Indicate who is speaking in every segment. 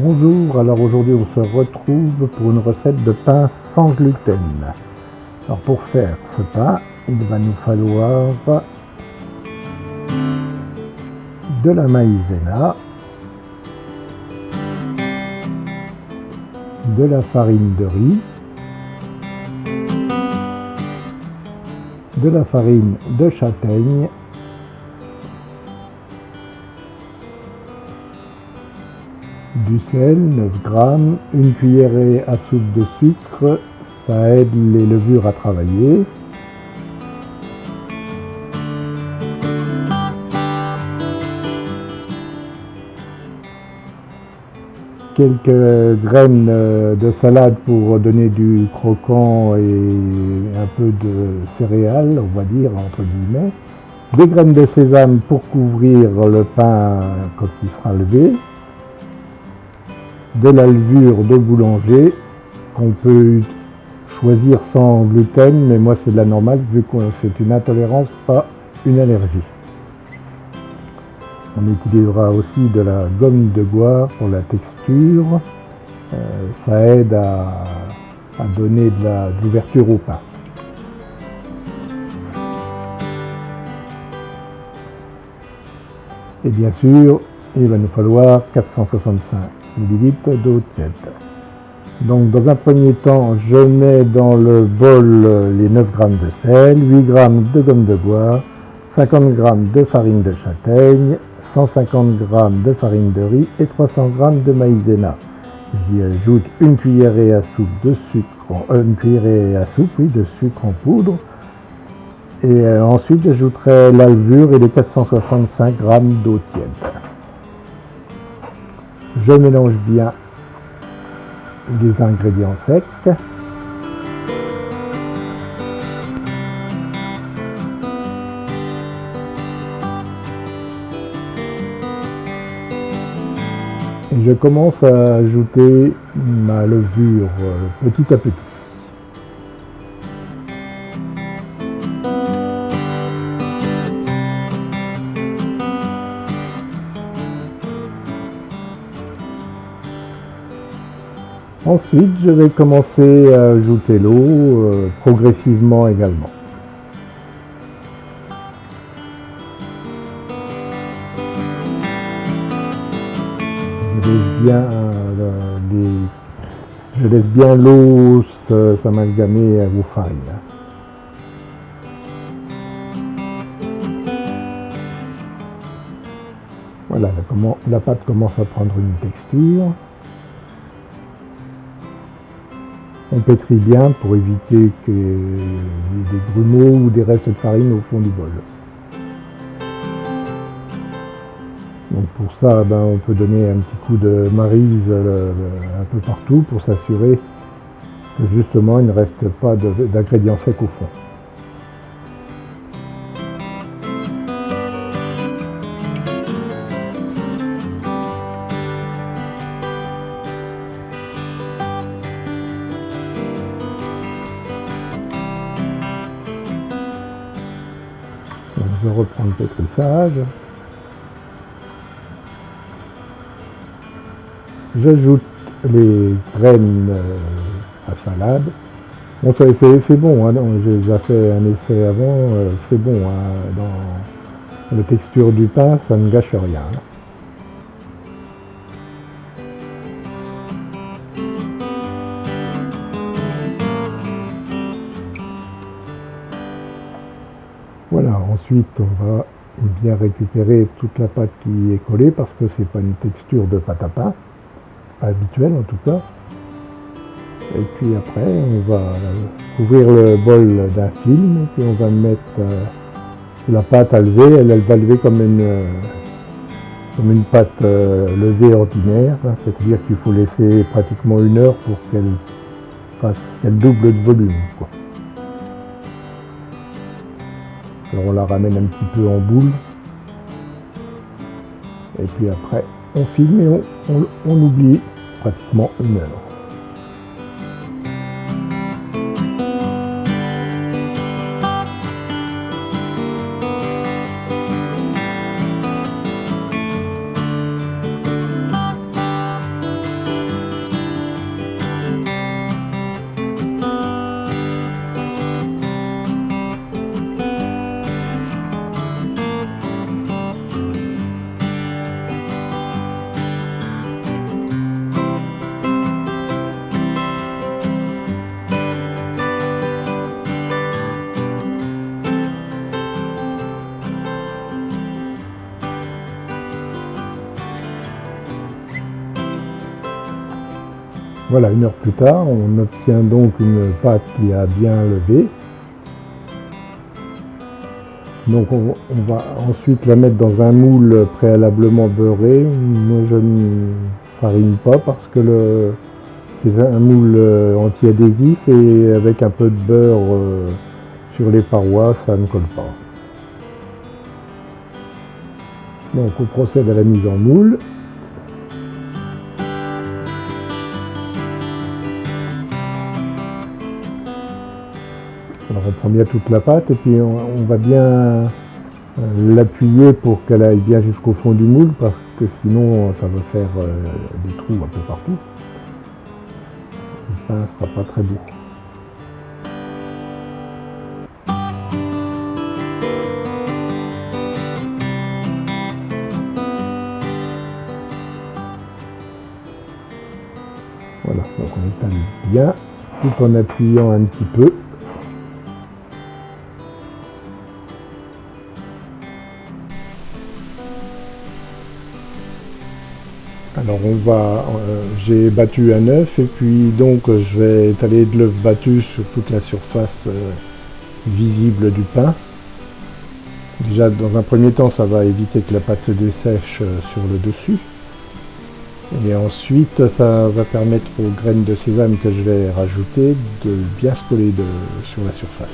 Speaker 1: Bonjour, alors aujourd'hui on se retrouve pour une recette de pain sans gluten. Alors pour faire ce pain, il va nous falloir de la maïzena, de la farine de riz, de la farine de châtaigne, du sel, 9 grammes, une cuillerée à soupe de sucre, ça aide les levures à travailler. Quelques graines de salade pour donner du croquant et un peu de céréales, on va dire, entre guillemets. Des graines de sésame pour couvrir le pain quand il sera levé. De la levure de boulanger qu'on peut choisir sans gluten, mais moi c'est de la normale vu que c'est une intolérance, pas une allergie. On utilisera aussi de la gomme de goitre pour la texture, ça aide à donner de l'ouverture au pain. Et bien sûr, il va nous falloir 465 ml d'eau tiède. Donc dans un premier temps, je mets dans le bol les 9 g de sel, 8 g de gomme de goitre, 50 g de farine de châtaigne, 150 g de farine de riz et 300 g de maïzena. J'y ajoute une cuillerée à soupe de sucre en poudre. Et ensuite j'ajouterai la levure et les 465 g d'eau tiède. Je mélange bien les ingrédients secs. Et je commence à ajouter ma levure petit à petit. Ensuite, je vais commencer à ajouter l'eau progressivement également. Je laisse bien l'eau s'amalgamer aux farines. Voilà, la pâte commence à prendre une texture. On pétrit bien pour éviter qu'il y ait des grumeaux ou des restes de farine au fond du bol. Donc pour ça, on peut donner un petit coup de maryse un peu partout pour s'assurer que justement il ne reste pas d'ingrédients secs au fond. Donc je reprends le pétrissage. J'ajoute les graines à salade. Bon, c'est bon, hein, j'ai déjà fait un essai avant, c'est bon. Hein, dans la texture du pain, ça ne gâche rien. Hein. Voilà, ensuite on va bien récupérer toute la pâte qui est collée parce que c'est pas une texture de pâte à pain. Habituel en tout cas. Et puis après on va couvrir le bol d'un film et puis on va mettre la pâte à lever. Elle va lever comme une pâte levée ordinaire, hein, c'est-à-dire qu'il faut laisser pratiquement 1 heure pour qu'elle double de volume, quoi. Alors on la ramène un petit peu en boule et puis après on filme et on oublie pratiquement 1 heure. Voilà, 1 heure plus tard, on obtient donc une pâte qui a bien levé. Donc on va ensuite la mettre dans un moule préalablement beurré. Moi je ne farine pas parce que c'est un moule anti-adhésif et avec un peu de beurre sur les parois, ça ne colle pas. Donc on procède à la mise en moule. Alors on prend bien toute la pâte et puis on va bien l'appuyer pour qu'elle aille bien jusqu'au fond du moule parce que sinon ça va faire des trous un peu partout. Et ça ne sera pas très beau. Voilà, donc on étale bien tout en appuyant un petit peu. Alors j'ai battu un œuf et puis donc je vais étaler de l'œuf battu sur toute la surface visible du pain. Déjà dans un premier temps ça va éviter que la pâte se dessèche sur le dessus. Et ensuite ça va permettre aux graines de sésame que je vais rajouter de bien se coller sur la surface.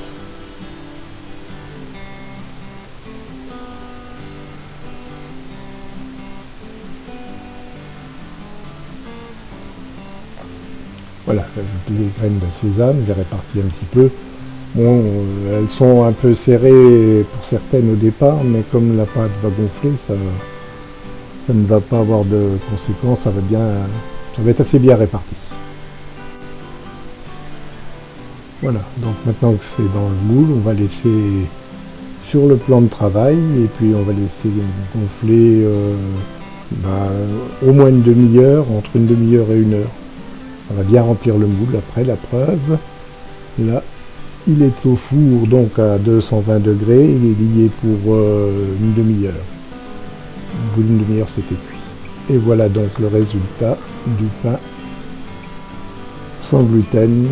Speaker 1: Voilà, j'ajoute les graines de sésame, je les répartis un petit peu. Bon, elles sont un peu serrées pour certaines au départ, mais comme la pâte va gonfler, ça ne va pas avoir de conséquences, ça va être assez bien réparti. Voilà, donc maintenant que c'est dans le moule, on va laisser sur le plan de travail et puis on va laisser gonfler au moins une demi-heure, entre une demi-heure et 1 heure. Ça va bien remplir le moule. Après, la preuve, là, il est au four donc à 220 degrés, il est lié pour une demi-heure. Au bout d'une demi-heure, c'était cuit. Et voilà donc le résultat du pain sans gluten